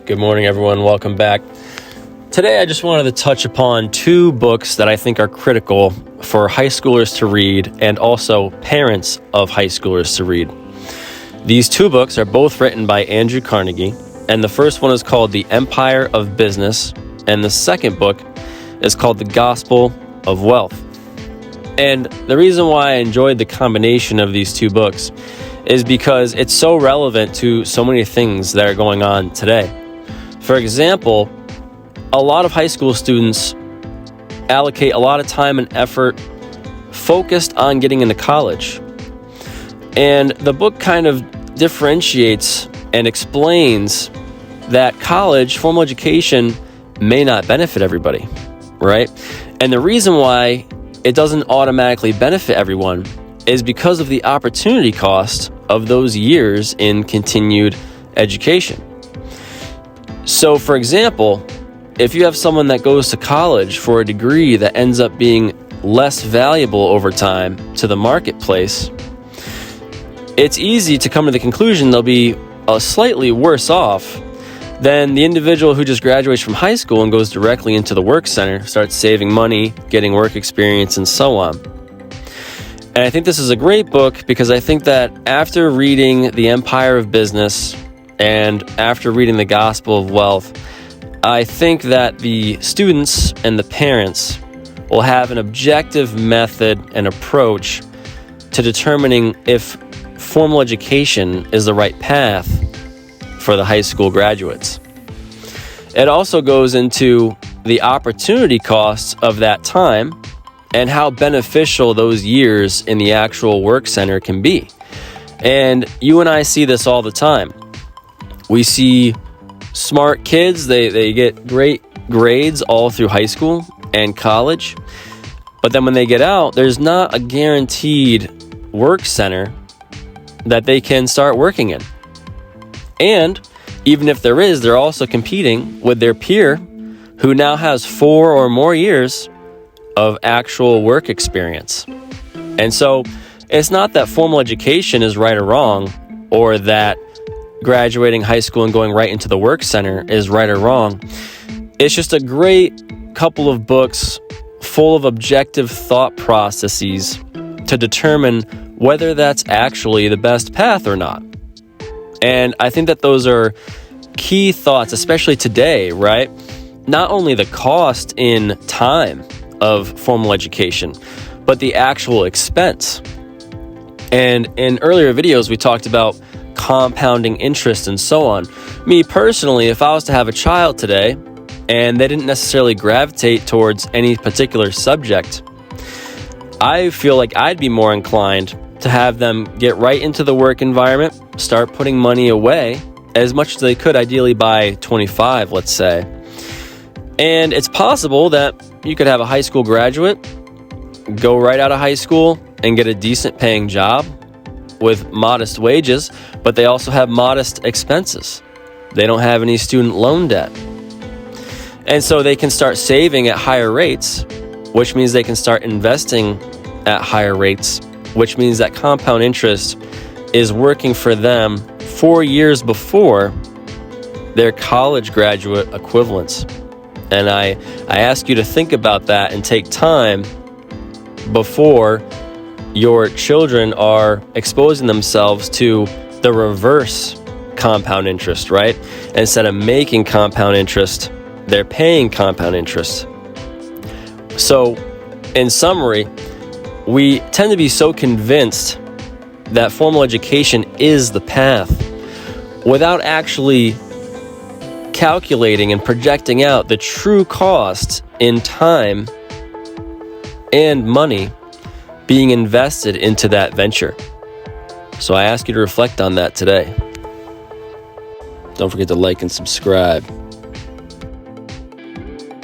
Good morning, everyone. Welcome back. Today, I just wanted to touch upon two books that I think are critical for high schoolers to read and also parents of high schoolers to read. These two books are both written by Andrew Carnegie, and the first one is called The Empire of Business, and the second book is called The Gospel of Wealth. And the reason why I enjoyed the combination of these two books is because it's so relevant to so many things that are going on today. For example, a lot of high school students allocate a lot of time and effort focused on getting into college. And the book kind of differentiates and explains that college, formal education, may not benefit everybody, right? And the reason why it doesn't automatically benefit everyone is because of the opportunity cost of those years in continued education. So, for example, if you have someone that goes to college for a degree that ends up being less valuable over time to the marketplace, it's easy to come to the conclusion they'll be slightly worse off than the individual who just graduates from high school and goes directly into the work center, starts saving money, getting work experience, and so on. And I think this is a great book because I think that after reading The Empire of Business and after reading The Gospel of Wealth, I think that the students and the parents will have an objective method and approach to determining if formal education is the right path for the high school graduates. It also goes into the opportunity costs of that time and how beneficial those years in the actual work center can be. And you and I see this all the time. We see smart kids, they get great grades all through high school and college, but then when they get out, there's not a guaranteed work center that they can start working in. And even if there is, they're also competing with their peer who now has 4 or more years of actual work experience. And so it's not that formal education is right or wrong, or that graduating high school and going right into the work center is right or wrong. It's just a great couple of books full of objective thought processes to determine whether that's actually the best path or not. And I think that those are key thoughts, especially today, right? Not only the cost in time of formal education, but the actual expense. And in earlier videos, we talked about compounding interest and so on. Me personally, if I was to have a child today and they didn't necessarily gravitate towards any particular subject, I feel like I'd be more inclined to have them get right into the work environment, start putting money away as much as they could, ideally by 25, let's say. And it's possible that you could have a high school graduate go right out of high school and get a decent paying job with modest wages, but they also have modest expenses. They don't have any student loan debt. And so they can start saving at higher rates, which means they can start investing at higher rates, which means that compound interest is working for them 4 years before their college graduate equivalents. And I ask you to think about that and take time before your children are exposing themselves to the reverse compound interest, right? Instead of making compound interest, they're paying compound interest. So, in summary, we tend to be so convinced that formal education is the path without actually calculating and projecting out the true cost in time and money being invested into that venture. So I ask you to reflect on that today. Don't forget to like and subscribe.